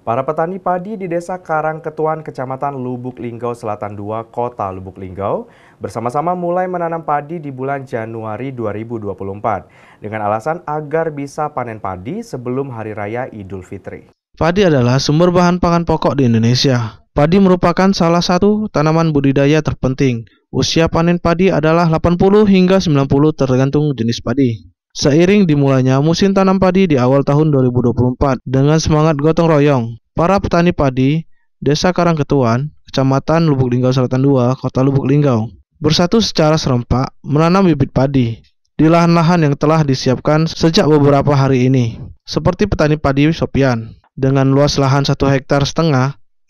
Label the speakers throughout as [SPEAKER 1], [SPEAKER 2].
[SPEAKER 1] Para petani padi di Desa Karangketuan, Kecamatan Lubuk Linggau Selatan 2, Kota Lubuk Linggau, bersama-sama mulai menanam padi di bulan Januari 2024 dengan alasan agar bisa panen padi sebelum Hari Raya Idul Fitri.
[SPEAKER 2] Padi adalah sumber bahan pangan pokok di Indonesia. Padi merupakan salah satu tanaman budidaya terpenting. Usia panen padi adalah 80 hingga 90 tergantung jenis padi. Seiring dimulainya musim tanam padi di awal tahun 2024 dengan semangat gotong royong, para petani padi Desa Karangketuan, Kecamatan Lubuk Linggau Selatan 2, Kota Lubuk Linggau, bersatu secara serempak menanam bibit padi di lahan-lahan yang telah disiapkan sejak beberapa hari ini. Seperti petani padi Sopian, dengan luas lahan 1,5 hektar,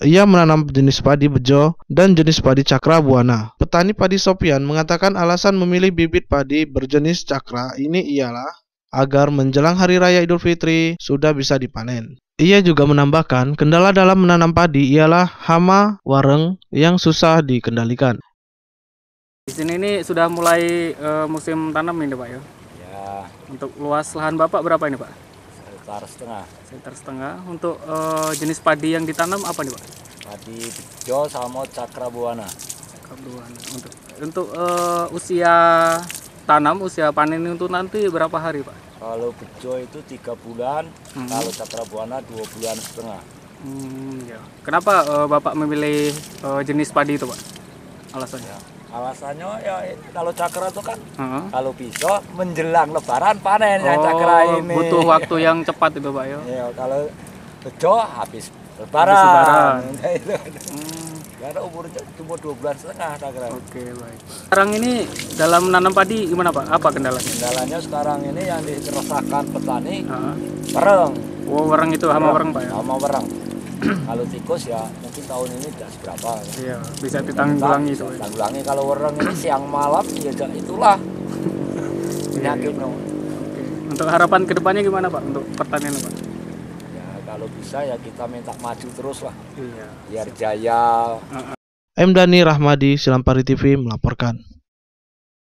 [SPEAKER 2] ia menanam jenis padi bejo dan jenis padi cakra buana. Petani padi Sopian mengatakan alasan memilih bibit padi berjenis cakra ini ialah agar menjelang Hari Raya Idul Fitri sudah bisa dipanen. Ia juga menambahkan kendala dalam menanam padi ialah hama wareng yang susah dikendalikan.
[SPEAKER 3] Di sini ini sudah mulai musim tanam ini Pak ya?
[SPEAKER 4] Ya,
[SPEAKER 3] Untuk luas lahan Bapak berapa ini Pak?
[SPEAKER 4] sekitar setengah.
[SPEAKER 3] Sekitar setengah. Untuk jenis padi yang ditanam apa nih Pak?
[SPEAKER 4] Padi bejo sama cakra buana.
[SPEAKER 3] Kabuana. Untuk usia tanam, usia panen itu nanti berapa hari Pak?
[SPEAKER 4] Kalau bejo itu 3 bulan, kalau cakra buana 2,5 bulan.
[SPEAKER 3] Ya. Kenapa Bapak memilih jenis padi itu Pak? Alasannya?
[SPEAKER 4] Ya, alasannya ya kalau cakra itu kan
[SPEAKER 3] Uh-huh.
[SPEAKER 4] kalau bisa menjelang lebaran panen yang cakra ini.
[SPEAKER 3] Butuh waktu yang cepat itu Pak ya?
[SPEAKER 4] Ya, kalau bejo habis lebaran.
[SPEAKER 3] Habis lebaran.
[SPEAKER 4] Nah, itu. Karena umurnya cuma 2,5 bulan cakra.
[SPEAKER 3] Oke, baik. Sekarang ini dalam menanam padi gimana Pak? Apa kendalanya?
[SPEAKER 4] Kendalanya sekarang ini yang dirasakan petani
[SPEAKER 3] Uh-huh.
[SPEAKER 4] wereng.
[SPEAKER 3] Oh, wereng itu hama wereng Pak ya?
[SPEAKER 4] Hama wereng. Kalau tikus ya mungkin tahun ini tidak seberapa.
[SPEAKER 3] Iya, bisa ditanggulangi itu.
[SPEAKER 4] Bisa ditanggulangi. Kalau wereng ini siang malam ya itulah penyakitnya.
[SPEAKER 3] Oke. Untuk harapan kedepannya gimana Pak untuk pertanian Pak?
[SPEAKER 4] Ya kalau bisa ya kita minta maju terus lah.
[SPEAKER 3] Iya.
[SPEAKER 4] Biar jaya.
[SPEAKER 2] M. Dhani Rahmadi, Silampari TV melaporkan.